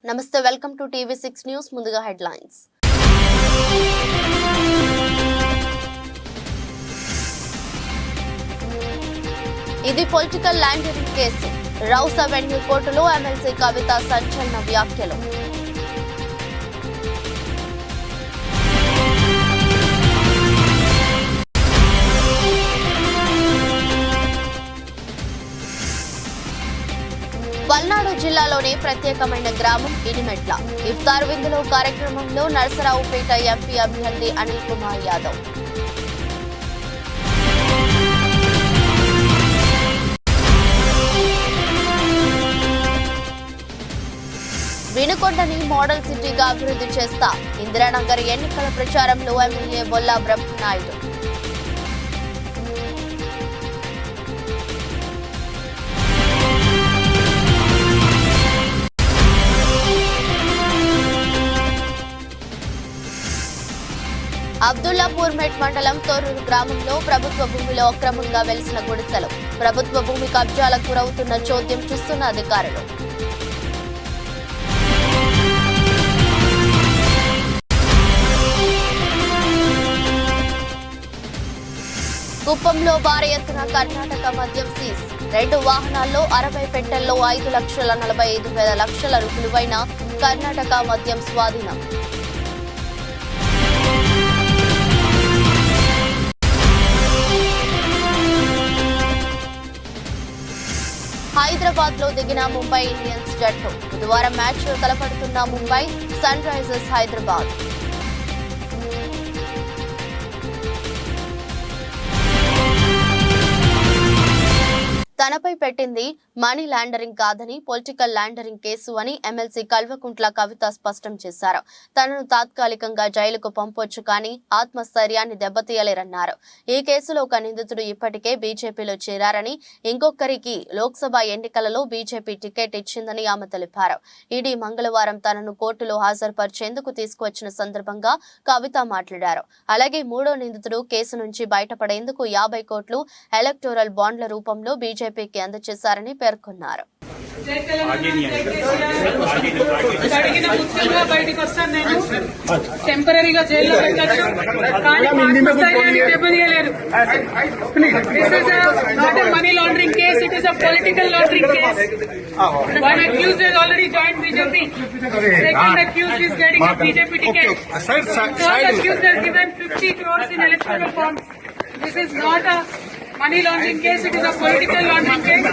నమస్తే welcome to టీవీ6 news ముందుగా headlines ఇది political laundering case rows avenue కోర్టులో ఎమ్మెల్సీ కవిత సంచలన వ్యాఖ్యలు పల్నాడు జిల్లాలోని ప్రత్యేకమైన గ్రామం ఇనిమెట్ల ఇఫ్తార్ విందులో కార్యక్రమంలో నరసరావుపేట ఎంపీ అభ్యర్థి అనిల్ కుమార్ యాదవ్ వినుకొండని మోడల్ సిటీగా అభివృద్ధి చేస్తా ఇందిరానగర్ ఎన్నికల ప్రచారంలో ఎమ్మెల్యే బొల్లా బ్రహ్మనాయుడు అబ్దుల్లాపూర్మెట్ మండలం తోరూరు గ్రామంలో ప్రభుత్వ భూమిలో అక్రమంగా వెలిసిన గుడిసెలు ప్రభుత్వ భూమి కబ్జాలకు గురవుతున్న చోద్యం చూస్తున్న అధికారులు కుప్పంలో భారీ ఎత్తున కర్ణాటక మద్యం సీజ్ 2 వాహనాల్లో 60 పెట్టెల్లో 5,45,000 విలువైన కర్ణాటక మద్యం స్వాధీనం హైదరాబాద్ లో దిగిన ముంబై ఇండియన్స్ జట్టు బుధవారం మ్యాచ్ లో తలపడుతున్న ముంబై సన్ రైజర్స్ హైదరాబాద్ తనపై పెట్టింది మనీ లాండరింగ్ కాదని పొలిటికల్ లాండరింగ్ కేసు అని ఎమ్మెల్సీ కల్వకుంట్ల కవిత స్పష్టం చేశారు. తనను తాత్కాలికంగా జైలుకు పంపొచ్చు కానీ ఆత్మస్థైర్యాన్ని దెబ్బతీయలేరన్నారు. ఈ కేసులో ఒక నిందితుడు ఇప్పటికే బీజేపీలో చేరారని, ఇంకొకరికి లోక్సభ ఎన్నికలలో బీజేపీ టికెట్ ఇచ్చిందని ఆమె తెలిపారు. ఈడీ మంగళవారం తనను కోర్టులో హాజరుపరిచేందుకు తీసుకువచ్చిన సందర్భంగా కవిత మాట్లాడారు. అలాగే మూడో నిందితుడు కేసు నుంచి బయటపడేందుకు 50 కోట్లు ఎలక్టోరల్ బాండ్ల రూపంలో బీజేపీకి అందజేశారని పేర్కొన్నారు. బయటకు వస్తాను నేను టెంపరీగా జైల్లో పెట్టచ్చు కానీ దెబ్బతీయలేరు. Not a money laundering case, it is a political laundering case. One accused has already joined BJP. Second accused is getting a BJP ticket. Third accused has given 50 crores in electoral bonds. This is not a money laundering case, it is a political laundering case.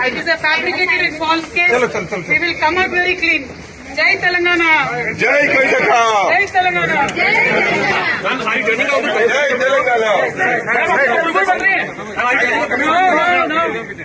It is a fabricated and false case. We will come out very clean. Jai Telangana. Jai Karnataka. Jai Telangana. Are you turning out? Jai Telangana. No.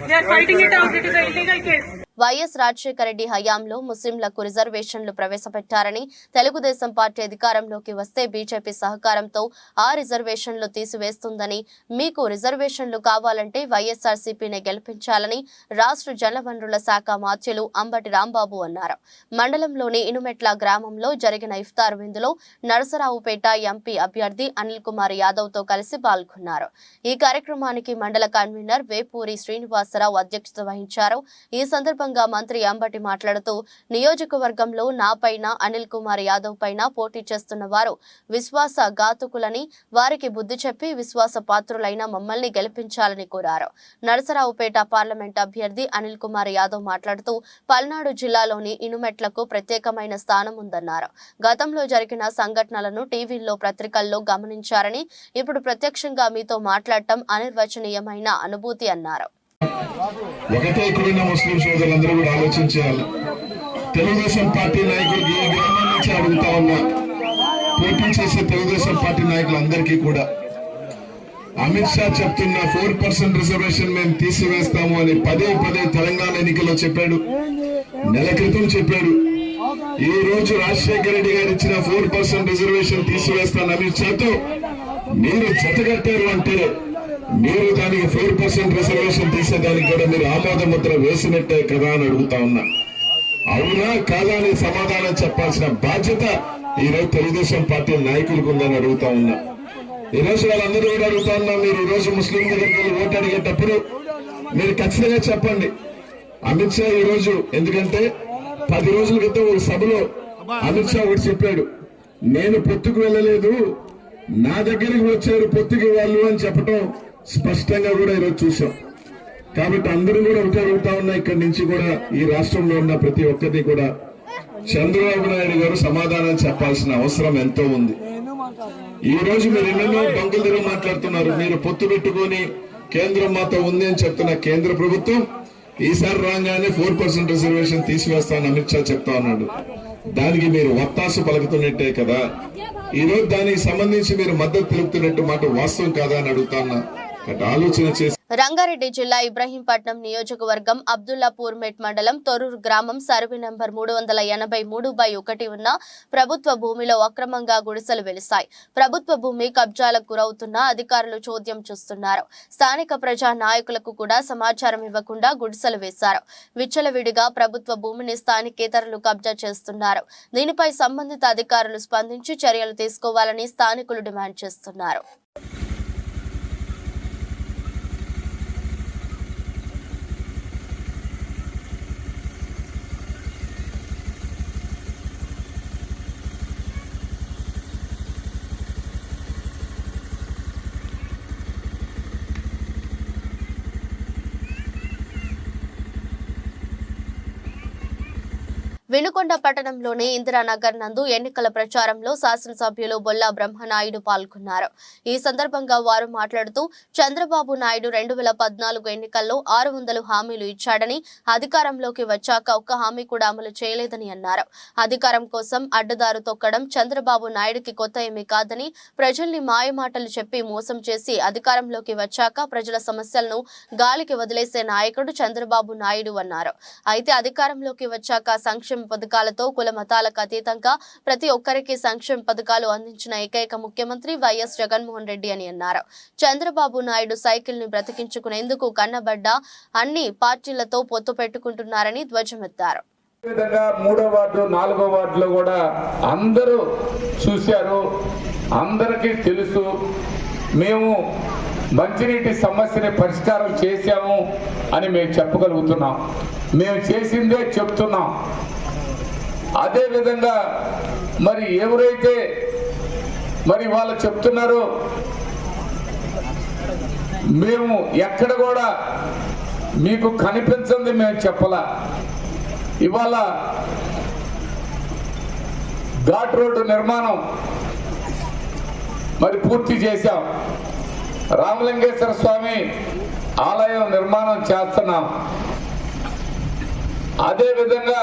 They are fighting it out. It is an illegal case. YS Rajasekhara Reddy హయాంలో ముస్లింలకు రిజర్వేషన్లు ప్రవేశపెట్టారని, Telugu Desam party అధికారంలోకి వస్తే BJP సహకారంతో ఆ రిజర్వేషన్లు తీసివేస్తుందని, మీకు రిజర్వేషన్లు కావాలంటే వైఎస్ఆర్సీపీనే గెలిపించాలని రాష్ట్ర జలవనరుల శాఖ మాత్యులు అంబటి రాంబాబు అన్నారు. మండలంలోని ఇనుమెట్ల గ్రామంలో జరిగిన ఇఫ్తార్ విందులో నరసరావుపేట ఎంపీ అభ్యర్థి అనిల్ కుమార్ యాదవ్ తో కలిసి పాల్గొన్నారు. ఈ కార్యక్రమానికి మండల కన్వీనర్ వేపూరి శ్రీనివాసరావు అధ్యక్షత వహించారు. ఈ సందర్భంగా మంత్రి అంబటి మాట్లాడుతూ, నియోజకవర్గంలో నాపైన అనిల్ కుమార్ యాదవ్ పైన పోటీ చేస్తున్న వారు విశ్వాస ఘాతుకులని, వారికి బుద్ధి చెప్పి విశ్వాస పాత్రులైన మమ్మల్ని గెలిపించాలని కోరారు. నరసరావుపేట పార్లమెంట్ అభ్యర్థి అనిల్ కుమార్ యాదవ్ మాట్లాడుతూ, పల్నాడు జిల్లాలోని ఇనుమెట్లకు ప్రత్యేకమైన స్థానం ఉందన్నారు. గతంలో జరిగిన సంఘటనలను టీవీల్లో పత్రికల్లో గమనించారని, ఇప్పుడు ప్రత్యక్షంగా మీతో మాట్లాడటం అనిర్వచనీయమైన అనుభూతి అన్నారు. ఒకటే ఇక్కడున్న ముస్లిం సోదరులందరూ కూడా ఆలోచించాలి. తెలుగుదేశం పార్టీ నాయకులకి ఈ గ్రామం నుంచి అడుగుతా ఉన్నా, పోటీ చేసే తెలుగుదేశం పార్టీ నాయకులందరికీ కూడా అమిత్ షా చెప్తున్న 4% రిజర్వేషన్ మేము తీసివేస్తాము అని పదే తెలంగాణ ఎన్నికల్లో చెప్పాడు. నెల క్రితం చెప్పాడు. ఈ రోజు రాజశేఖర రెడ్డి గారు ఇచ్చిన 4% రిజర్వేషన్ తీసివేస్తాను అమిత్ షాతో మీరు జతగట్టారు అంటే, మీరు దానికి 4% రిజర్వేషన్ తీసేదానికి కూడా మీరు ఆమోద ముద్ర వేసినట్టే కదా అని అడుగుతా ఉన్నా. అవునా కాదా అని సమాధానం చెప్పాల్సిన బాధ్యత ఈరోజు తెలుగుదేశం పార్టీ నాయకులకు ఉందని అడుగుతా ఉన్నా. ఈరోజు వాళ్ళందరూ కూడా అడుగుతా ఉన్నా, మీరు ఈ రోజు ముస్లిం దగ్గరికి ఓటు అడిగేటప్పుడు మీరు ఖచ్చితంగా చెప్పండి అమిత్ షా ఈరోజు, ఎందుకంటే 10 రోజుల క్రితం ఒక సభలో అమిత్ షా ఒకటి చెప్పాడు, నేను పొత్తుకు వెళ్ళలేదు, నా దగ్గరికి వచ్చారు పొత్తుకి వాళ్ళు అని చెప్పడం స్పష్టంగా కూడా ఈరోజు చూసాం. కాబట్టి అందరూ కూడా ఒకటే అడుగుతా ఉన్నా, ఇక్కడి నుంచి కూడా ఈ రాష్ట్రంలో ఉన్న ప్రతి ఒక్కరిని కూడా చంద్రబాబు నాయుడు గారు సమాధానం చెప్పాల్సిన అవసరం ఎంతో ఉంది. ఈ రోజు మీరు ఎన్నెన్నో దొంగలు తిరిగి మాట్లాడుతున్నారు. మీరు పొత్తు పెట్టుకొని కేంద్రం మాతో ఉంది అని చెప్తున్న కేంద్ర ప్రభుత్వం ఈసారి రాగానే 4% రిజర్వేషన్ తీసివేస్తానని అమిత్ షా చెప్తా ఉన్నాడు. దానికి మీరు వత్తాసు పలుకుతున్నట్టే కదా. ఈ రోజు దానికి సంబంధించి మీరు మద్దతు తెలుపుతున్నట్టు మాట వాస్తవం కాదా అని అడుగుతాన్నా. ఆలోచన చేసి రంగారెడ్డి జిల్లా ఇబ్రహీంపట్నం నియోజకవర్గం అబ్దుల్లాపూర్ మెట్ మండలం తొర్రూరు గ్రామం సర్వే నంబర్ 383/1 ఉన్న ప్రభుత్వ భూమిలో అక్రమంగా గుడిసెలు వెలిశాయి. ప్రభుత్వ భూమి కబ్జాలకు గురవుతున్న అధికారులు చోద్యం చూస్తున్నారు. స్థానిక ప్రజా నాయకులకు కూడా సమాచారం ఇవ్వకుండా గుడిసెలు వేశారు. విచ్చలవిడిగా ప్రభుత్వ భూమిని స్థానికేతరులు కబ్జా చేస్తున్నారు. దీనిపై సంబంధిత అధికారులు స్పందించి చర్యలు తీసుకోవాలని స్థానికులు డిమాండ్ చేస్తున్నారు. వినుకొండ పట్టణంలోని ఇందిరానగర్ నందు ఎన్నికల ప్రచారంలో శాసనసభ్యులు బొల్లా బ్రహ్మనాయుడు పాల్గొన్నారు. ఈ సందర్భంగా వారు మాట్లాడుతూ చంద్రబాబు నాయుడు 2014 ఎన్నికల్లో 600 హామీలు ఇచ్చాడని, అధికారంలోకి వచ్చాక ఒక్క హామీ కూడా అమలు చేయలేదని అన్నారు. అధికారం కోసం అడ్డదారు తొక్కడం చంద్రబాబు నాయుడుకి కొత్త ఏమీ కాదని, ప్రజల్ని మాయమాటలు చెప్పి మోసం చేసి అధికారంలోకి వచ్చాక ప్రజల సమస్యలను గాలికి వదిలేసే నాయకుడు చంద్రబాబు నాయుడు అన్నారు. అయితే అధికారంలోకి వచ్చాక సంక్షేమ పథకాలతో కుల మతాలకు అతీతంగా ప్రతి ఒక్కరికి సంక్షేమ పథకాలు అందించిన ఏకైక ముఖ్యమంత్రి వైఎస్ జగన్మోహన్ రెడ్డి అని అన్నారు. చంద్రబాబు నాయుడు సైకిల్ ని బ్రతికించుకునేందుకు కన్నబడ్డ అన్ని పార్టీలతో పొత్తు పెట్టుకుంటున్నారని ధ్వజమెత్తారు. విధంగా 3వ వార్డు 4వ వార్డులో కూడా అందరూ చూశారు, అందరికీ తెలుసు. మేము మంచినీటి సమస్యని పరిష్కారం చేశాము అని మేము చెప్పగలుగుతున్నాం. మేము చేసిందే చెప్తున్నాం. అదే విధంగా మరి ఎవరైతే మరి వాళ్ళు చెప్తున్నారో మేము ఎక్కడ కూడా మీకు కనిపించింది మేము చెప్పలా. ఇవాళ ఘాట్ రోడ్డు నిర్మాణం మరి పూర్తి చేశాం. రామలింగేశ్వర స్వామి ఆలయం నిర్మాణం చేస్తున్నాం. అదే విధంగా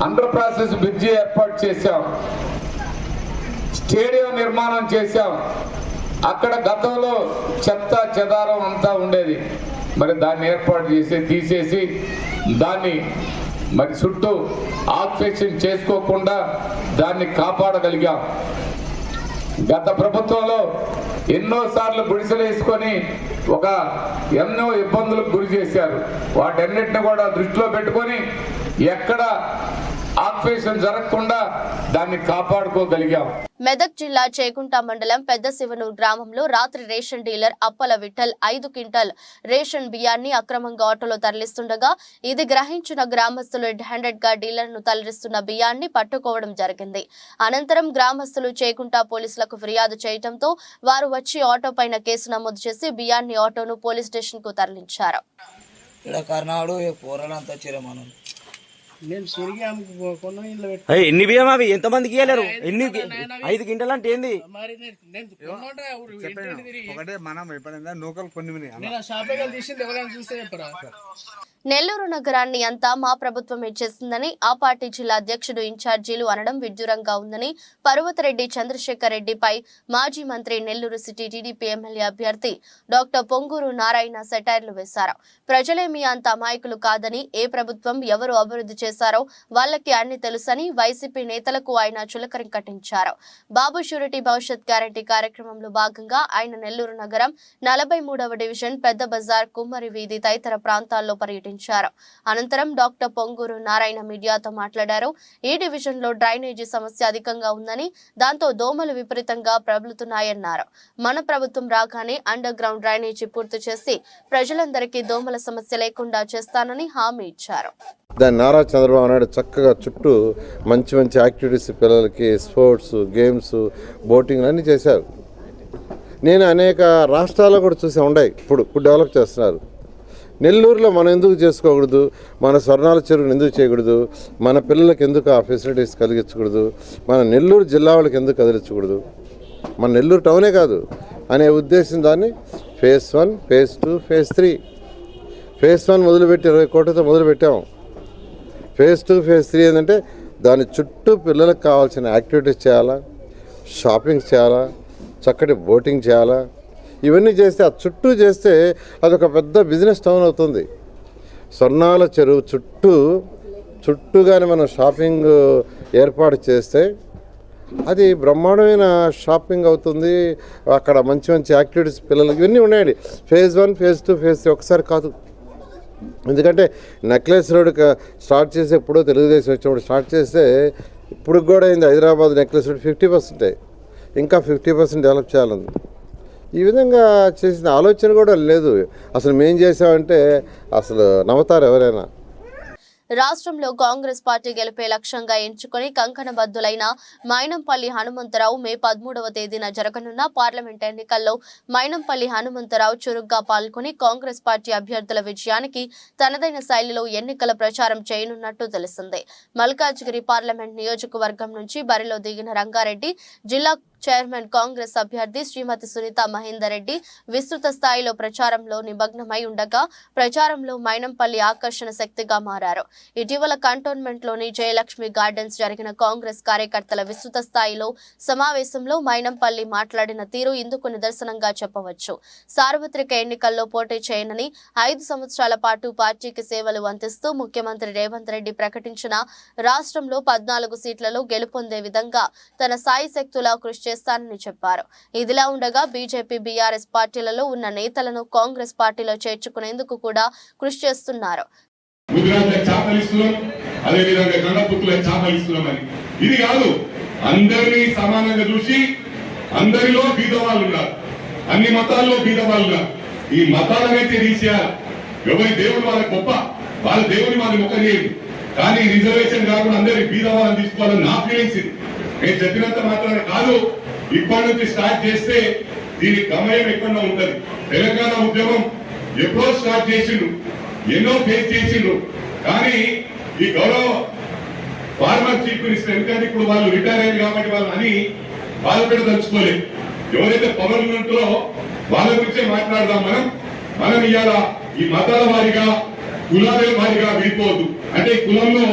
అండర్ ప్రాసెస్ బ్రిడ్జి ఏర్పాటు చేశాం. స్టేడియం నిర్మాణం చేశాం. అక్కడ గతంలో చెత్త చెదారం అంతా ఉండేది, మరి దాన్ని ఏర్పాటు చేసి తీసేసి దాన్ని మరి చుట్టూ ఆక్యుపేషన్ చేసుకోకుండా దాన్ని కాపాడగలిగాం. గత ప్రభుత్వంలో ఎన్నోసార్లు గుడిసెలు వేసుకొని ఎన్నో ఇబ్బందులకు గురి చేశారు. వాటన్నిటిని కూడా దృష్టిలో పెట్టుకొని ఎక్కడ ఆక్యుపేషన్ జరగకుండా దాన్ని కాపాడుకోగలిగాం. మెదక్ జిల్లా చేకుంట మండలం పెద్ద శివనూరు గ్రామంలో రాత్రి ration dealer Appala Vithal 5 quintal ration బియ్యాన్ని అక్రమంగా ఆటోలో తరలిస్తుండగా ఇది గ్రహించిన గ్రామస్తులు రెడ్ హ్యాండెడ్ గా డీలర్ ను తరలిస్తున్న బియ్యాన్ని పట్టుకోవడం జరిగింది. అనంతరం గ్రామస్తులు చేకుంట పోలీసులకు ఫిర్యాదు చేయడంతో వారు వచ్చి ఆటో పైన కేసు నమోదు చేసి బియ్యాన్ని ఆటోను పోలీస్ స్టేషన్ కు తరలించారు. ఎన్ని బియ్యం అవి ఎంతమందికి ఇవ్వలేరు? 5 క్వింటల్ అంటే ఏంది? నెల్లూరు నగరాన్ని అంతా మా ప్రభుత్వమే చేస్తుందని ఆ పార్టీ జిల్లా అధ్యక్షుడు ఇన్ఛార్జీలు అనడం విడ్డూరంగా ఉందని పర్వతరెడ్డి చంద్రశేఖర్ రెడ్డిపై మాజీ మంత్రి నెల్లూరు సిటీ టీడీపీ ఎమ్మెల్యే అభ్యర్థి డాక్టర్ పొంగూరు నారాయణ సెటైర్లు వేశారు. ప్రజలేమీ అంత అమాయకులు కాదని, ఏ ప్రభుత్వం ఎవరు అభివృద్ధి చేశారో వాళ్ళకి అన్ని తెలుసని వైసీపీ నేతలకు ఆయన చులకరి కట్టించారు. బాబు షూరిటీ భవిష్యత్ గ్యారంటీ కార్యక్రమంలో భాగంగా ఆయన నెల్లూరు నగరం 43వ డివిజన్ పెద్ద బజార్, కుమ్మరి వీధి తదితర ప్రాంతాల్లో పర్యటించారు. అనంతరం డాక్టర్ పొంగూరు నారాయణ మీడియాతో మాట్లాడారు. ఈ డివిజన్ లో డ్రైనేజీ సమస్య అధికంగా ఉందని, దాంతో దోమలు విపరీతంగా ప్రబలుతున్నాయన్నారు. మన ప్రభుత్వం రాగానే అండర్ గ్రౌండ్ డ్రైనేజీ పూర్తి చేసి ప్రజలందరికీ దోమల సమస్య లేకుండా చేస్తానని హామీ ఇచ్చారు. దాన్ని నారా చంద్రబాబు నాయుడు చక్కగా చుట్టూ మంచి మంచి యాక్టివిటీస్ పిల్లలకి స్పోర్ట్స్ గేమ్స్ బోటింగ్ అన్నీ చేశారు. నేను అనేక రాష్ట్రాల్లో కూడా చూసి ఉన్నాయి. ఇప్పుడు డెవలప్ చేస్తున్నారు. నెల్లూరులో మనం ఎందుకు చేసుకోకూడదు? మన స్వర్ణాల చెరువుని ఎందుకు చేయకూడదు? మన పిల్లలకి ఎందుకు ఆ ఫెసిలిటీస్ కలిగించకూడదు? మన నెల్లూరు జిల్లా వాళ్ళకి ఎందుకు కదిలించకూడదు? మన నెల్లూరు టౌనే కాదు అనే ఉద్దేశం దాన్ని ఫేజ్ 1, ఫేజ్ 2, ఫేజ్ 3. ఫేజ్ 1 మొదలుపెట్టి 20 కోట్లతో మొదలుపెట్టాము. ఫేజ్ 2, ఫేజ్ 3 ఏంటంటే దాని చుట్టూ పిల్లలకు కావాల్సిన యాక్టివిటీస్ చేయాలా, షాపింగ్ చేయాలా, చక్కటి బోటింగ్ చేయాలా. ఇవన్నీ చేస్తే ఆ చుట్టూ చేస్తే అదొక పెద్ద బిజినెస్ టౌన్ అవుతుంది. స్వర్ణాల చెరువు చుట్టూగానే మనం షాపింగ్ ఏర్పాటు చేస్తే అది బ్రహ్మాండమైన షాపింగ్ అవుతుంది. అక్కడ మంచి మంచి యాక్టివిటీస్ పిల్లలకి ఇవన్నీ ఉన్నాయండి. ఫేజ్ 1, ఫేజ్ 2, ఫేజ్ 3 ఒకసారి కాదు. ఎందుకంటే నెక్లెస్ రోడ్ స్టార్ట్ చేసి ఎప్పుడో తెలుగుదేశం వచ్చినప్పుడు స్టార్ట్ చేస్తే ఇప్పుడు కూడా అయింది. హైదరాబాద్ నెక్లెస్ రోడ్ 50%, ఇంకా 50% డెవలప్ చేయాలంది. ఈ విధంగా చేసిన ఆలోచన కూడా లేదు. అసలు మేం చేసామంటే అసలు నమ్ముతారు ఎవరైనా? రాష్ట్రంలో కాంగ్రెస్ పార్టీ గెలిపే లక్ష్యంగా ఎంచుకుని కంకణబద్దులైన మైనంపల్లి హనుమంతరావు మే 13వ తేదీన జరగనున్న పార్లమెంట్ ఎన్నికల్లో మైనంపల్లి హనుమంతరావు చురుగ్గా పాల్గొని కాంగ్రెస్ పార్టీ అభ్యర్థుల విజయానికి తనదైన శైలిలో ఎన్నికల ప్రచారం చేయనున్నట్టు తెలిసింది. మల్కాజ్గిరి పార్లమెంట్ నియోజకవర్గం నుంచి బరిలో దిగిన రంగారెడ్డి జిల్లా చైర్మన్ కాంగ్రెస్ అభ్యర్థి శ్రీమతి సునీత మహేందర్ రెడ్డి విస్తృత స్థాయిలో ప్రచారంలో నిమగ్నమై ఉండగా ప్రచారంలో మైనంపల్లి ఆకర్షణ శక్తిగా మారారు. ఇటీవల కంటోన్మెంట్ లోని జయలక్ష్మి గార్డెన్స్ జరిగిన కాంగ్రెస్ కార్యకర్తల విస్తృత స్థాయిలో సమావేశంలో మైనంపల్లి మాట్లాడిన తీరు ఇందుకు నిదర్శనంగా చెప్పవచ్చు. సార్వత్రిక ఎన్నికల్లో పోటీ చేయనని 5 సంవత్సరాల పాటు పార్టీకి సేవలు అందిస్తూ ముఖ్యమంత్రి రేవంత్ రెడ్డి ప్రకటించిన రాష్ట్రంలో 14 సీట్లలో గెలుపొందే విధంగా తన సాయి శక్తులా కృషి చేస్తానని చెప్పారు. ఇదిలా ఉండగా బీజేపీ, బీఆర్ఎస్ పార్టీలలో ఉన్న నేతలను కాంగ్రెస్ పార్టీలో చేర్చుకునేందుకు కూడా కృషి చేస్తున్నారు. ఇది కాదు, అందరినీ సమానంగా చూసి అందరిలో బీదవాళ్ళు ఉన్నారు, అన్ని మతాల్లో బీదవాళ్ళు ఉన్నారు. ఈ మతాలనైతే తీసేయాలి. ఎవరి దేవుడు వాళ్ళ గొప్ప, వాళ్ళ దేవుని వాళ్ళ ముఖం చేయదు. కానీ రిజర్వేషన్ కాకుండా అందరి బీదవాళ్ళని తీసుకోవాలని నా ఫీలింగ్స్. ఇది నేను చెప్పినంత మాత్రమే కాదు, ఇప్పటి నుంచి స్టార్ట్ చేస్తే దీని గమయం ఎక్కడో ఉంటది. తెలంగాణ ఉద్యమం ఎప్పుడో స్టార్ట్ చేసిండు, ఎన్నో ఫేస్ చేసిండ్రు. కానీ ఈ గౌరవ ఫార్మర్ చీఫ్ మినిస్టర్ ఎందుకంటే ఇప్పుడు వాళ్ళు రిటైర్ అయ్యారు కాబట్టి వాళ్ళు అని బాధపెట్ట తలుచుకోలేదు. ఎవరైతే పవర్ ఉంటారో వాళ్ళ గురించే మాట్లాడదాం. మనం ఇవాళ ఈ మతాల వారిగా కులాల వారిగా విడిపోవద్దు. అంటే ఈ కులంలో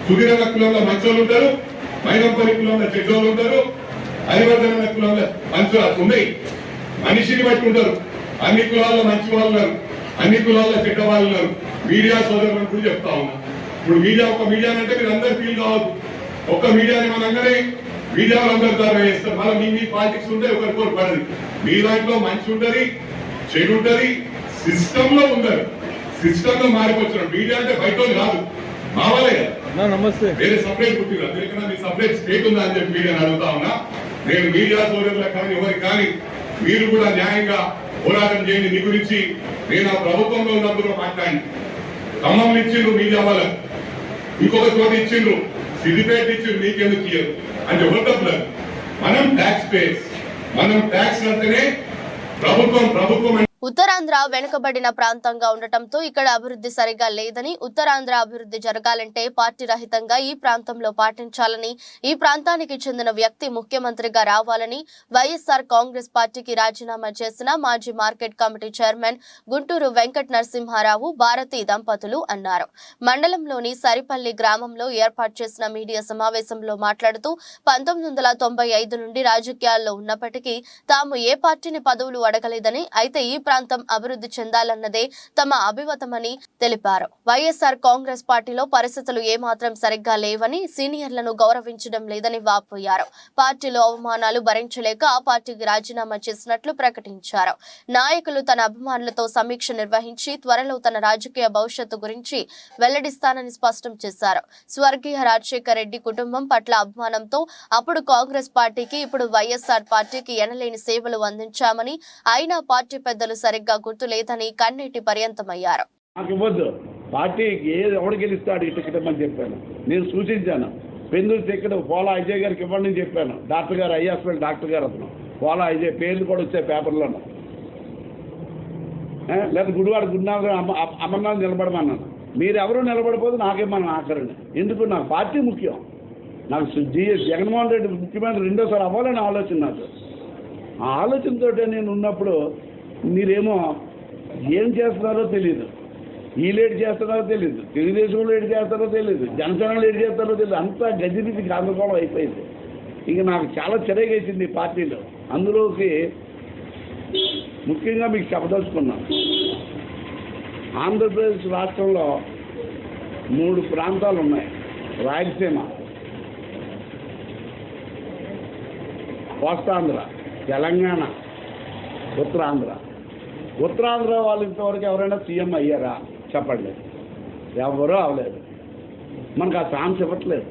సుధీరణ కులంలో మంచోళ్ళు ఉంటారు, మైనంపల్లి కులంలో చెడ్డోళ్ళు ఉంటారు, హరివర్ధన కులంలో మంచి ఉన్నాయి. మనిషిని బట్టి ఉంటారు. అన్ని కులాల్లో మంచి వాళ్ళు ఉన్నారు, అన్ని కులాల్లో చెడ్డ వాళ్ళు ఉన్నారు. మీడియా సోదరులను కూడా చెప్తా ఉన్నా. ఇప్పుడు ఒక మీడియా అంటే మీరు అందరు ఫీల్ కావద్దు. ఒక్క మీడియాని మనందరే మీడియాలో అందరు ద్వారా వేస్తారు. మనం మీ పాలిటిక్స్ ఉంటే ఒకరికొకరు పడదు. మీ దాంట్లో మంచి ఉంటది, చెడు ఉంటది, సిస్టమ్ లో ఉండరు. సిస్టమ్ లో మారిపోతున్నారు. మీడియా అంటే బయట కాదు, మావాలే కదా. నమస్తే. వేరే సపరేట్ పుట్టిన అందుకన్నా మీ సపరేట్ స్టేట్ ఉందా అని చెప్పి మీడియాని అడుగుతా ఉన్నా. నేను మీడియా సోదరులకు కానీ ఎవరికి కానీ మీరు కూడా న్యాయంగా పోరాటం చేయండి. మీ గురించి నేను ఆ ప్రభుత్వంలో ఉన్నప్పుడు మాట్లాడి ఖమ్మంలో ఇచ్చిండ్రు మీడియా వాళ్ళకు, ఇంకొక చోట ఇచ్చిండ్రు, సిద్దిపేట ఇచ్చిండ్రు, మీకెందుకు ఇయ్యరు అంటే ఎవరు? మనం ట్యాక్స్ పేయర్స్, మనం ట్యాక్స్ అంటేనే ప్రభుత్వం. ఉత్తరాంధ్ర వెనుకబడిన ప్రాంతంగా ఉండటంతో ఇక్కడ అభివృద్ధి సరిగా లేదని, ఉత్తరాంధ్ర అభివృద్ధి జరగాలంటే పార్టీ రహితంగా ఈ ప్రాంతంలో పాటించాలని, ఈ ప్రాంతానికి చెందిన వ్యక్తి ముఖ్యమంత్రిగా రావాలని వైఎస్ఆర్ కాంగ్రెస్ పార్టీకి రాజీనామా చేసిన మాజీ market committee chairman Gunturu Venkata Narasimharao, Bharathi దంపతులు అన్నారు. మండలంలోని సరిపల్లి గ్రామంలో ఏర్పాటు చేసిన మీడియా సమావేశంలో మాట్లాడుతూ 1995 నుండి రాజకీయాల్లో ఉన్నప్పటికీ తాము ఏ పార్టీని పదవులు అడగలేదని, అయితే ఈ ప్రాంతం అభివృద్ధి చెందాలన్నదే తమ అభిమతమని తెలిపారు. వైఎస్ఆర్ కాంగ్రెస్ పార్టీలో పరిస్థితులు ఏమాత్రం సరిగ్గా లేవని, సీనియర్లను గౌరవించడం లేదని వాపోయారు. పార్టీలో అవమానాలు భరించలేక ఆ పార్టీకి రాజీనామా చేసినట్లు ప్రకటించారు. నాయకులు తన అభిమానులతో సమీక్ష నిర్వహించి త్వరలో తన రాజకీయ భవిష్యత్తు గురించి వెల్లడిస్తానని స్పష్టం చేశారు. స్వర్గీయ రాజశేఖర రెడ్డి కుటుంబం పట్ల అభిమానంతో అప్పుడు కాంగ్రెస్ పార్టీకి, ఇప్పుడు వైఎస్ఆర్ పార్టీకి ఎనలేని సేవలు అందించామని, అయినా పార్టీ పెద్దలు సరిగ్గా గుర్తులేదని కన్నీటి పర్యంతమయ్యారు. పార్టీకి ఎవడు గెలుస్తాడు ఈ టికెట్ ఇవ్వమని చెప్పాను. నేను సూచించాను. పెందులు టికెట్ పోలా అజయ్ గారికి ఇవ్వండి అని చెప్పాను. డాక్టర్ గారు, ఐ హాస్పిటల్ డాక్టర్ గారు అతను పోలా అజయ్ పేర్లు కూడా వచ్చాయి పేపర్లోనూ. లేదా గుడివాడ గురునాథ్ అమర్నాథ్ నిలబడమన్నాను. మీరు ఎవరు నిలబడిపోతే నాకేమన్నా ఆఖరండి. ఎందుకు? నాకు పార్టీ ముఖ్యం. నాకు జగన్మోహన్ రెడ్డి ముఖ్యమంత్రి రెండోసారి అవ్వాలని ఆలోచన. నాకు ఆ ఆలోచనతో నేను ఉన్నప్పుడు మీరేమో ఏం చేస్తున్నారో తెలియదు, ఈ లేట్ చేస్తున్నారో తెలియదు, తెలుగుదేశం లేట్ చేస్తారో తెలియదు, జనసేన లేట్ చేస్తారో తెలియదు. అంతా గజిబిజి గందరగోళం అయిపోయింది. ఇక నాకు చాలా చిరగేసింది ఈ పార్టీలో. అందులోకి ముఖ్యంగా మీకు చెప్పదలుచుకున్నాను, ఆంధ్రప్రదేశ్ రాష్ట్రంలో 3 ప్రాంతాలు ఉన్నాయి. రాయలసీమ, కోస్తాంధ్ర, తెలంగాణ, ఉత్తరాంధ్ర. ఉత్తరాంధ్ర వాళ్ళు ఇంతవరకు ఎవరైనా సీఎం అయ్యారా చెప్పండి? ఎవరూ అవలేదు. మనకు ఆ ఛాన్స్ ఇవ్వట్లేదు.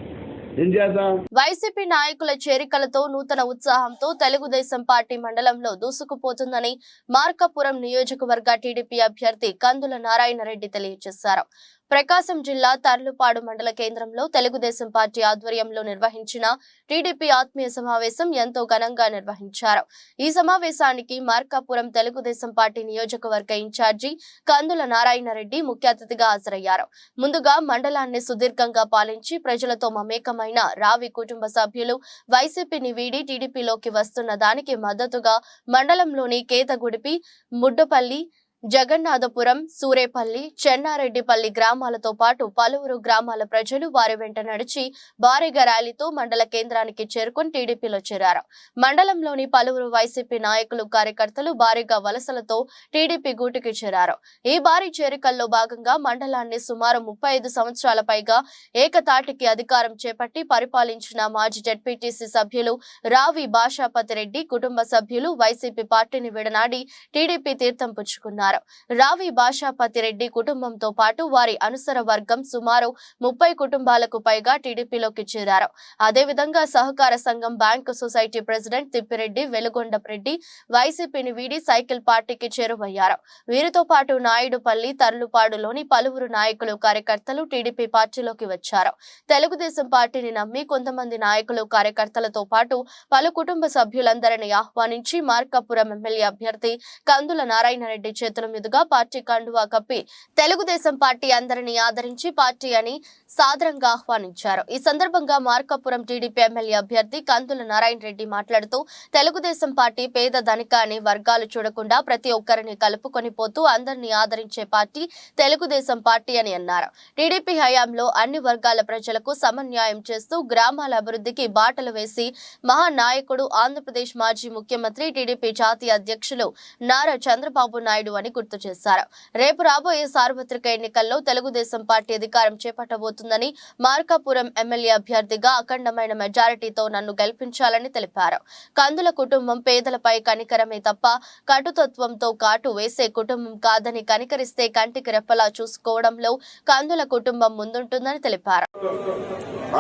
ఏం చేద్దాం? వైసీపీ నాయకుల చేరికలతో నూతన ఉత్సాహంతో తెలుగుదేశం పార్టీ మండలంలో దూసుకుపోతుందని మార్కాపురం నియోజకవర్గ టీడీపీ అభ్యర్థి కందుల నారాయణ రెడ్డి తెలియజేశారు. ప్రకాశం జిల్లా తర్లుపాడు మండల కేంద్రంలో తెలుగుదేశం పార్టీ ఆధ్వర్యంలో నిర్వహించిన టీడీపీ ఆత్మీయ సమావేశం ఎంతో ఘనంగా నిర్వహించారు. ఈ సమావేశానికి మార్కాపురం తెలుగుదేశం పార్టీ నియోజకవర్గ ఇన్ఛార్జి కందుల నారాయణ రెడ్డి ముఖ్య అతిథిగా హాజరయ్యారు. ముందుగా మండలాన్ని సుదీర్ఘంగా పాలించి ప్రజలతో మమేకమైన రావి కుటుంబ సభ్యులు వైసీపీని వీడి టీడీపీలోకి వస్తున్న దానికి మద్దతుగా మండలంలోని కేతగుడిపి, ముడ్డపల్లి, జగన్నాథపురం, సూరేపల్లి, చెన్నారెడ్డిపల్లి గ్రామాలతో పాటు పలువురు గ్రామాల ప్రజలు వారి వెంట నడిచి భారీగా ర్యాలీతో మండల కేంద్రానికి చేరుకుని టీడీపీలో చేరారు. మండలంలోని పలువురు వైసీపీ నాయకులు, కార్యకర్తలు భారీగా వలసలతో టీడీపీ గూటికి చేరారు. ఈ భారీ చేరికల్లో భాగంగా మండలాన్ని సుమారు 35 సంవత్సరాల పైగా ఏకతాటికి అధికారం చేపట్టి పరిపాలించిన మాజీ జెడ్పీటీసీ సభ్యులు రావి భాషాపతి రెడ్డి కుటుంబ సభ్యులు వైసీపీ పార్టీని విడనాడి టీడీపీ తీర్థం పుచ్చుకున్నారు. రావి భాషాపతి రెడ్డి కుటుంబంతో పాటు వారి అనుసర వర్గం సుమారు 30 కుటుంబాలకు పైగా టీడీపీలోకి చేరారు. అదేవిధంగా సహకార సంఘం బ్యాంకు సొసైటీ ప్రెసిడెంట్ తిప్పిరెడ్డి వెలుగొండరెడ్డి వైసీపీని వీడి సైకిల్ పార్టీకి చేరువయ్యారు. వీరితో పాటు నాయుడుపల్లి, తర్లుపాడులోని పలువురు నాయకులు, కార్యకర్తలు టీడీపీ పార్టీలోకి వచ్చారు. తెలుగుదేశం పార్టీని నమ్మి కొంతమంది నాయకులు, కార్యకర్తలతో పాటు పలు కుటుంబ సభ్యులందరినీ ఆహ్వానించి మార్కాపురం ఎమ్మెల్యే అభ్యర్థి కందుల నారాయణ రెడ్డి చేతుల మీదుగా పార్టీ కండువా కప్పి తెలుగుదేశం పార్టీ అందరినీ ఆదరించి పార్టీ అని సాదరంగా ఆహ్వానించారు. ఈ సందర్భంగా మార్కాపురం టీడీపీ ఎమ్మెల్యే అభ్యర్థి కందుల నారాయణ రెడ్డి మాట్లాడుతూ తెలుగుదేశం పార్టీ పేద, ధనిక అని వర్గాలు చూడకుండా ప్రతి ఒక్కరిని కలుపుకొని పోతూ అందరినీ ఆదరించే పార్టీ తెలుగుదేశం పార్టీ అని అన్నారు. టీడీపీ హయాంలో అన్ని వర్గాల ప్రజలకు సమన్యాయం చేస్తూ గ్రామాల అభివృద్ధికి బాటలు వేసి మహానాయకుడు, ఆంధ్రప్రదేశ్ మాజీ ముఖ్యమంత్రి, టీడీపీ జాతీయ అధ్యక్షులు నారా చంద్రబాబు నాయుడు అని గుర్తు చేశారు. రేపు రాబోయే సార్వత్రిక ఎన్నికల్లో తెలుగుదేశం పార్టీ అధికారం చేపట్టబోతుందని, మార్కాపురం ఎమ్మెల్యే అభ్యర్థిగా అఖండమైన మెజారిటీతో నన్ను గెలిపించాలని తెలిపారు. కందుల కుటుంబం పేదలపై కనికరమే తప్ప కటుతత్వంతో కాటు వేసే కుటుంబం కాదని, కనికరిస్తే కంటికి రెప్పలా చూసుకోవడంలో కందుల కుటుంబం ముందుంటుందని తెలిపారు.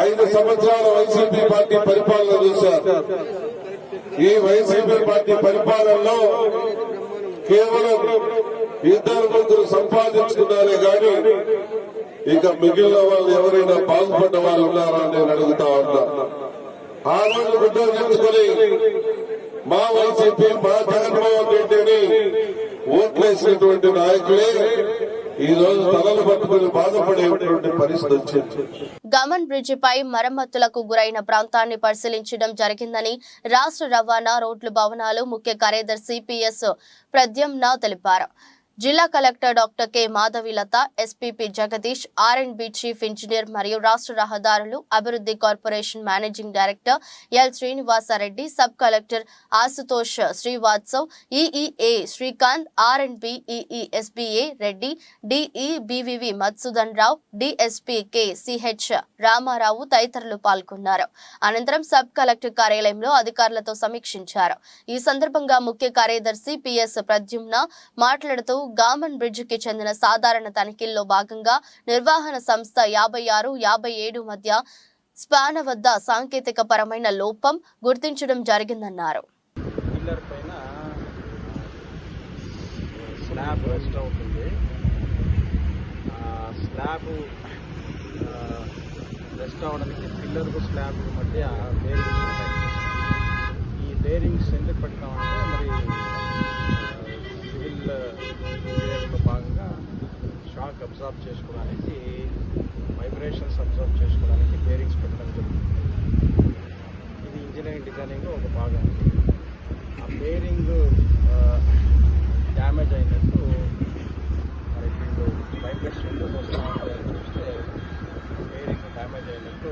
5 సంవత్సరాల వైసీపీ పార్టీ పరిపాలన చూశారు. ఈ వైసీపీ పార్టీ పరిపాలనలో కేవలం 2 సంపాదించుకున్నారే గాని ఇక మిగిలిన వాళ్ళు ఎవరైనా బాగుపడ్డ వాళ్ళు ఉన్నారా అని నేను అడుగుతా ఉన్నా. ఆ రోజు గుడ్డెంచుకొని మా వైసీపీ, మా జగన్మోహన్ రెడ్డిని ఓట్లేసినటువంటి నాయకులే ఈ రోజు తలలు పట్టుకుని బాధపడేటువంటి పరిస్థితి వచ్చింది. గమన్ బ్రిడ్జిపై మరమ్మతులకు గురైన ప్రాంతాన్ని పరిశీలించడం జరిగిందని రాష్ట్ర రవాణా, రోడ్లు, భవనాలు ముఖ్య కార్యదర్శి పిఎస్ ప్రద్యుమ్న తెలిపారు. జిల్లా collector doctor K Madhavilatha, SPP Jagdish, R and B chief engineer మరియు రాష్ట్ర రహదారులు అభివృద్ధి corporation managing director L Srinivasa Reddy, sub collector Ashutosh Srivastav, EEA Srikanth, R and B EE SBA Reddy, DE BVV Madhusudan Rao, DSP K CH Ramarao తదితరులు పాల్గొన్నారు. అనంతరం సబ్ కలెక్టర్ కార్యాలయంలో అధికారులతో సమీక్షించారు. ఈ సందర్భంగా ముఖ్య కార్యదర్శి పిఎస్ ప్రద్యుమ్న మాట్లాడుతూ గామన్ బ్రిడ్జికి చెందిన సాధారణ తనిఖీల్లో భాగంగా నిర్వహణ సంస్థ 56-57 మధ్య స్పాన వద్ద సాంకేతిక పరమైన లోపం గుర్తించడం జరిగిందన్నారు. స్లాబ్ రెస్ట్ అవ్వడానికి పిల్లర్కు స్లాబ్ మధ్య బేరింగ్స్ ఉంటాయి. ఈ బేరింగ్స్ ఎందుకు పెడతామంటే మరి సివిల్ ఇంజనీరింగ్లో భాగంగా షాక్ అబ్జార్బ్ చేసుకోవడానికి, వైబ్రేషన్స్ అబ్జార్బ్ చేసుకోవడానికి బేరింగ్స్ పెట్టడం జరుగుతుంది. ఇది ఇంజనీరింగ్ డిజైనింగ్లో ఒక భాగం. ఆ బేరింగ్ డ్యామేజ్ అయినట్టు మరి వీళ్ళు వైబ్రేషన్ ఎందుకు వస్తూ ఉంటాయని చూస్తే బేరింగ్ డ్యామేజ్ అయినట్టు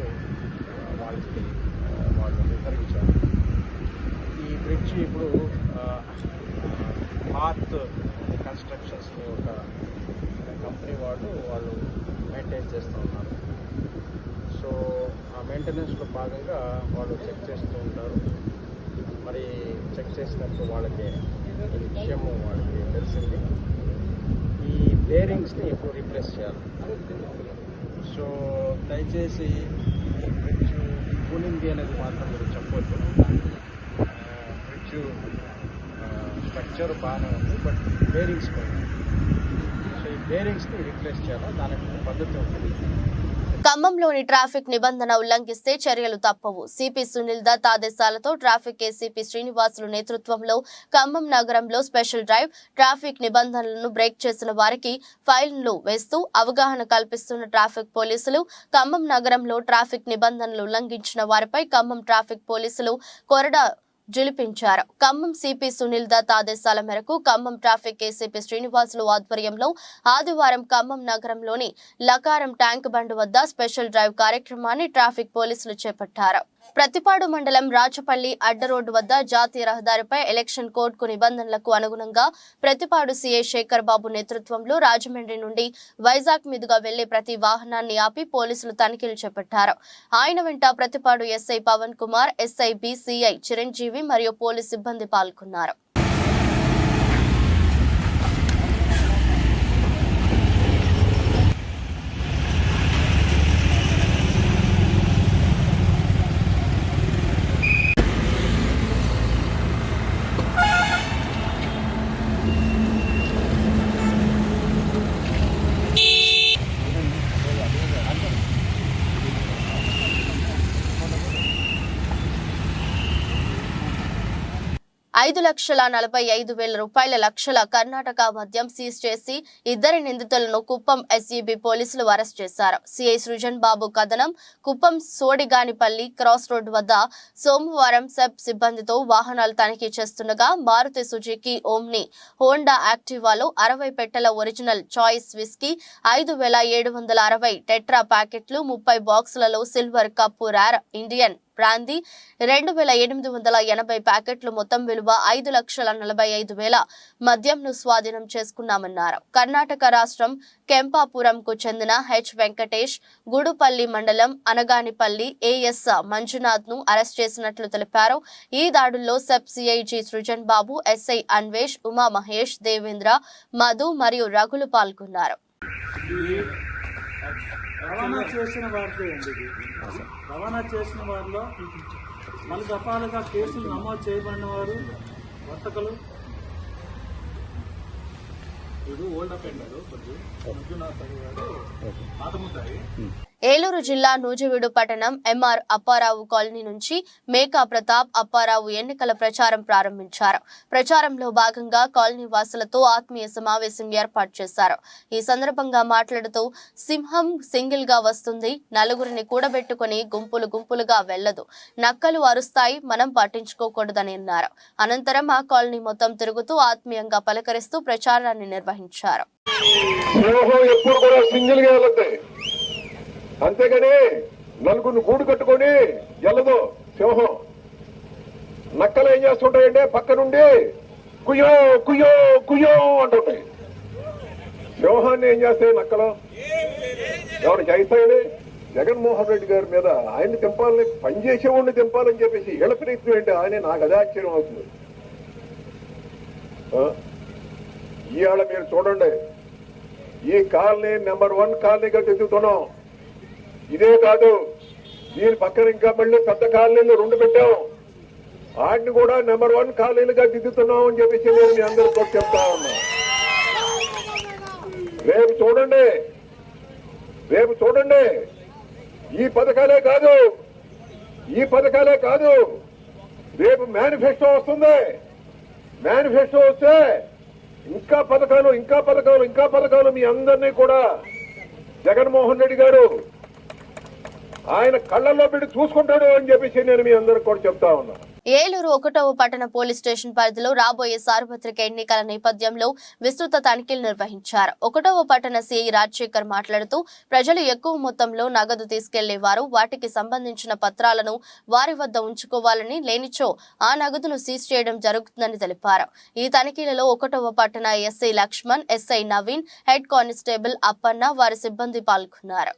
వాళ్ళు వివరించారు. ఈ బ్రిడ్జ్ ఇప్పుడు పాత్ కన్స్ట్రక్షన్స్ని ఒక కంపెనీ వాళ్ళు మెయింటైన్ చేస్తూ ఉన్నారు. సో ఆ మెయింటెనెన్స్లో భాగంగా వాళ్ళు చెక్ చేస్తూ ఉంటారు. మరి చెక్ చేసినప్పుడు వాళ్ళకి ఈ విషయము వాళ్ళకి తెలిసింది. ఈ బేరింగ్స్ని ఎప్పుడు రీప్లేస్ చేయాలి. సో దయచేసి బ్రిడ్జ్ కూలింది అనేది మాత్రం మీరు చెప్పవద్దు. బ్రిడ్జ్ స్ట్రక్చర్ బాగానే ఉంది, బట్ బేరింగ్స్ పోయినాయి. సో ఈ బేరింగ్స్ని రీప్లేస్ చేయాలి. దానికి పద్ధతి ఉంటుంది. ఖమ్మంలోని ట్రాఫిక్ నిబంధన ఉల్లంఘిస్తే చర్యలు తప్పవు. సిపి సునీల్ దత్ ఆదేశాలతో ట్రాఫిక్ ఏసీపీ శ్రీనివాసులు నేతృత్వంలో ఖమ్మం నగరంలో స్పెషల్ డ్రైవ్. ట్రాఫిక్ నిబంధనలను బ్రేక్ చేసిన వారికి ఫైన్లు వేస్తూ అవగాహన కల్పిస్తున్న ట్రాఫిక్ పోలీసులు. ఖమ్మం నగరంలో ట్రాఫిక్ నిబంధనలు ఉల్లంఘించిన వారిపై ఖమ్మం ట్రాఫిక్ పోలీసులు కొరడా జులిపించారు. ఖమ్మం సిపి సునీల్ దత్ ఆదేశాల మేరకు ఖమ్మం ట్రాఫిక్ ఏసీపీ శ్రీనివాసులు ఆధ్వర్యంలో ఆదివారం ఖమ్మం నగరంలోని లకారం ట్యాంక్ బండ్ వద్ద స్పెషల్ డ్రైవ్ కార్యక్రమాన్ని ట్రాఫిక్ పోలీసులు చేపట్టారు. ప్రతిపాడు మండలం రాచపల్లి అడ్డ రోడ్డు వద్ద జాతీయ రహదారిపై ఎలక్షన్ కోడ్కు నిబంధనలకు అనుగుణంగా ప్రతిపాడు సీఐ శేఖర్ బాబు నేతృత్వంలో రాజమండ్రి నుండి వైజాగ్ మీదుగా వెళ్లే ప్రతి వాహనాన్ని ఆపి పోలీసులు తనిఖీలు చేపట్టారు. ఆయన వెంట Prathipadu SI Pavan Kumar, SI BCI Chiranjeevi మరియు పోలీసు సిబ్బంది పాల్గొన్నారు. ₹5,45,000 లక్షల కర్ణాటక మద్యం సీజ్ చేసి ఇద్దరి నిందితులను కుప్పం ఎస్ఈబీ పోలీసులు అరెస్ట్ చేశారు. సిఐ సృజన్ బాబు కథనం. కుప్పం సోడిగానిపల్లి క్రాస్ రోడ్ వద్ద సోమవారం సెబ్ సిబ్బందితో వాహనాలు తనిఖీ చేస్తుండగా మారుతి సుజుకి ఓమ్ని హోండా యాక్టివాలో 60 పెట్టెల ఒరిజినల్ చాయిస్ విస్కీ, 5,760 టెట్రా ప్యాకెట్లు, 30 బాక్సులలో silver cup rare Indian brandy, 2,880 ప్యాకెట్లు మొత్తం విలువ 5,45,000 మద్యంను స్వాధీనం చేసుకున్నామన్నారు. కర్ణాటక రాష్ట్రం కెంపాపురంకు చెందిన హెచ్ వెంకటేష్, గుడుపల్లి మండలం అనగానిపల్లి ఏఎస్ మంజునాథ్ ను అరెస్ట్ చేసినట్లు తెలిపారు. ఈ దాడుల్లో సబ్ సిఐజీ సృజన్ బాబు, ఎస్ఐ అన్వేష్, ఉమా మహేష్, దేవేంద్ర, మధు మరియు రఘులు పాల్గొన్నారు. రవాణా చేసిన వారిలో పలు దఫాలుగా కేసులు నమోదు చేయబడిన వారు వర్తకులు. ఇది ఓల్డ్ అఫెండర్ పాతముద్దాయి. ఏలూరు జిల్లా నూజివీడు పట్టణం ఎంఆర్ అప్పారావు కాలనీ నుంచి మేకా ప్రతాప్ అప్పారావు ఎన్నికల ప్రచారం ప్రారంభించారు. ప్రచారంలో భాగంగా కాలనీ వాసులతో ఆత్మీయ సమావేశం ఏర్పాటు చేశారు. ఈ సందర్భంగా మాట్లాడుతూ సింహం సింగిల్ గా వస్తుంది, నలుగురిని కూడబెట్టుకుని గుంపులు గుంపులుగా వెళ్లదు, నక్కలు అరుస్తాయి, మనం పట్టించుకోకూడదని అన్నారు. అనంతరం ఆ కాలనీ మొత్తం తిరుగుతూ ఆత్మీయంగా పలకరిస్తూ ప్రచారాన్ని నిర్వహించారు. అంతేగాని నలుగురిని గూడు కట్టుకొని వెళ్ళదు సింహం. నక్కలు ఏం చేస్తుంటాయంటే పక్క నుండి కుయ్యో కుయ్యో కుయ్యో అంటుంటాయి. సింహాన్ని ఏం చేస్తాయి నక్కలు? ఎవరికి అయితాయని జగన్మోహన్ రెడ్డి గారి మీద ఆయన్ని తెంపాలని, పనిచేసేవాడిని తెంపాలని చెప్పేసి వీళ్ళ ప్రయత్నం ఏంటి? ఆయన నాకు అదే ఆశ్చర్యం అవుతుంది. ఇవాళ మీరు చూడండి, ఈ కాలనీ నెంబర్ 1 కాలనీగా తెచ్చుతున్నాం. ఇదే కాదు, దీని పక్కన ఇంకా మళ్ళీ పెద్ద కాలనీలు 2 పెట్టాం. వాటిని కూడా నెంబర్ 1 కాలనీలుగా దిద్దుతున్నాం అని చెప్పేసి నేను మీ అందరితో చెప్తా ఉన్నా. రేపు చూడండి, రేపు చూడండి, ఈ పథకాలే కాదు, రేపు మేనిఫెస్టో వస్తుంది. మేనిఫెస్టో వస్తే ఇంకా పథకాలు మీ అందరినీ కూడా జగన్మోహన్ రెడ్డి గారు ఆయన కళ్ళల్లో పెట్టి చూసుకుంటాడు అని చెప్పేసి నేను మీ అందరికి కూడా చెప్తా ఉన్నా. ఏలూరు 1వ పట్టణ పోలీస్ స్టేషన్ పరిధిలో రాబోయే సార్వత్రిక ఎన్నికల నేపథ్యంలో విస్తృత తనిఖీలు నిర్వహించారు. 1వ పట్టణ సిఐ రాజశేఖర్ మాట్లాడుతూ ప్రజలు ఎక్కువ మొత్తంలో నగదు తీసుకెళ్లేవారు వాటికి సంబంధించిన పత్రాలను వారి వద్ద ఉంచుకోవాలని, లేనిచో ఆ నగదును సీజ్ చేయడం జరుగుతుందని తెలిపారు. ఈ తనిఖీలలో 1వ పట్టణ SI Lakshman, SI Naveen, head constable Appanna, వారి సిబ్బంది పాల్గొన్నారు.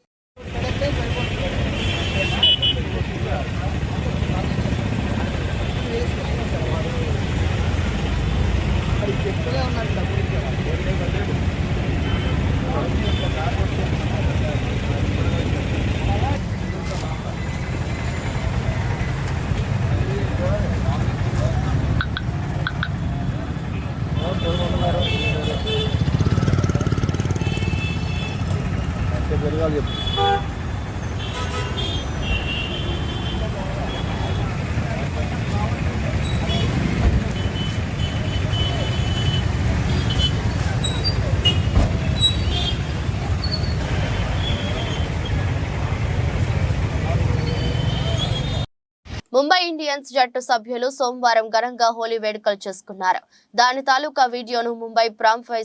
ముంబై ఇండియన్స్ జట్టు సభ్యులు సోమవారం ఘనంగా హోలీ వేడుకలు చేసుకున్నారు. దాని తాలూకా వీడియోను ముంబై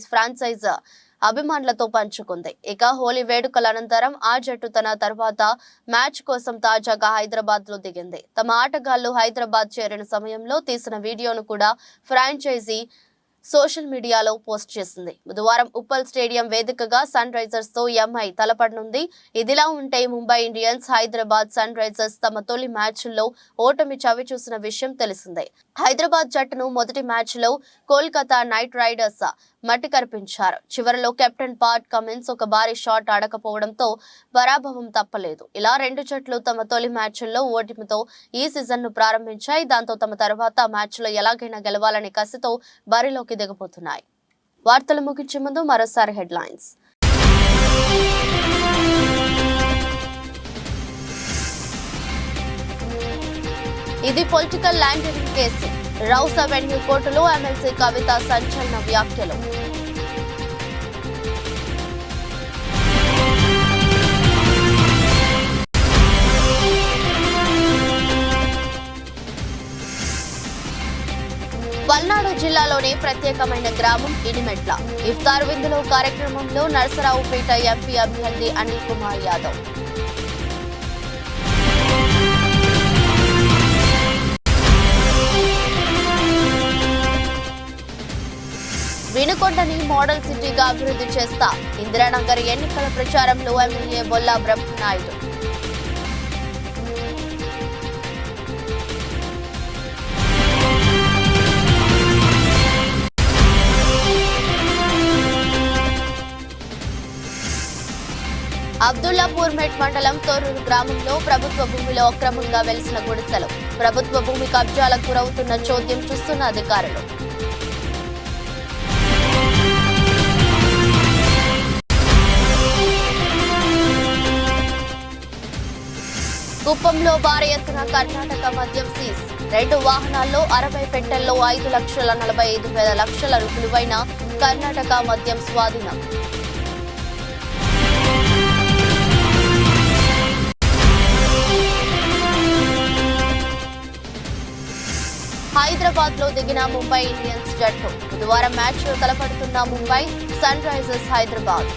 ఫ్రాంచైజ్ అభిమానులతో పంచుకుంది. ఇక హోలీ వేడుకల అనంతరం ఆ జట్టు తన తర్వాత మ్యాచ్ కోసం తాజాగా హైదరాబాద్ లో దిగింది. తమ ఆటగాళ్లు హైదరాబాద్ చేరిన సమయంలో తీసిన వీడియోను కూడా ఫ్రాంచైజీ సోషల్ మీడియాలో పోస్ట్ చేసింది. బుధవారం ఉప్పల్ స్టేడియం వేదికగా సన్ రైజర్స్ తో ఎంఐ తలపడనుంది. ఇదిలా ఉంటే Mumbai Indians, Hyderabad Sunrisers తమ తొలి మ్యాచ్ల్లో ఓటమి చవిచూసిన విషయం తెలిసిందే. హైదరాబాద్ జట్టును మొదటి మ్యాచ్ లో కోల్కతా నైట్ రైడర్స్ మట్టి కరిపించారు. చివరిలో కెప్టెన్ పాట్ కమిన్స్ ఒక భారీ షాట్ ఆడకపోవడంతో పరాభవం తప్పలేదు. ఇలా రెండు జట్లు తమ తొలి మ్యాచ్ల్లో ఓటమితో ఈ సీజన్ ను ప్రారంభించాయి. దాంతో తమ తర్వాత మ్యాచ్ లో ఎలాగైనా గెలవాలనే కసితో బరిలోకి దిగబోతున్నాయి. వార్తలు ముగించే ముందు మరోసారి హెడ్లైన్స్. ఇది political laundering case. Rows avenue కోర్టులో ఎమ్మెల్సీ కవిత సంచలన వ్యాఖ్యలు. పల్నాడు జిల్లాలోని ప్రత్యేకమైన గ్రామం ఇనిమెట్ల. ఇఫ్తార్ విందులో కార్యక్రమంలో నరసరావుపేట ఎంపీ అభ్యర్థి అనిల్ కుమార్ యాదవ్. వినుకొండని మోడల్ సిటీగా అభివృద్ధి చేస్తా. ఇందిరానగర్ ఎన్నికల ప్రచారంలో ఎమ్మెల్యే బొల్లా బ్రహ్మనాయుడు. అబ్దుల్లాపూర్ మెట్ మండలం తోరూరు గ్రామంలో ప్రభుత్వ భూమిలో అక్రమంగా వెలిసిన గుడిసెలు. ప్రభుత్వ భూమి కబ్జాలకు గురవుతున్న చోద్యం చూస్తున్న అధికారులు. కుప్పంలో భారీ ఎత్తున కర్ణాటక మద్యం సీజ్. 2 వాహనాల్లో 60 పెట్టెల్లో 5,45,00,000 విలువైన కర్ణాటక మద్యం స్వాధీనం. హైదరాబాద్ లో దిగిన ముంబై ఇండియన్స్ జట్టు. బుధవారం మ్యాచ్ లో తలపడుతున్న ముంబై సన్ రైజర్స్ హైదరాబాద్.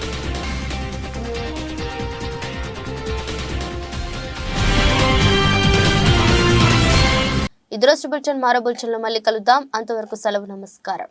ఇదొరస్టు బులెటిన్. మరో బులెటిన్లో మళ్ళీ కలుద్దాం. అంతవరకు సెలవు. నమస్కారం.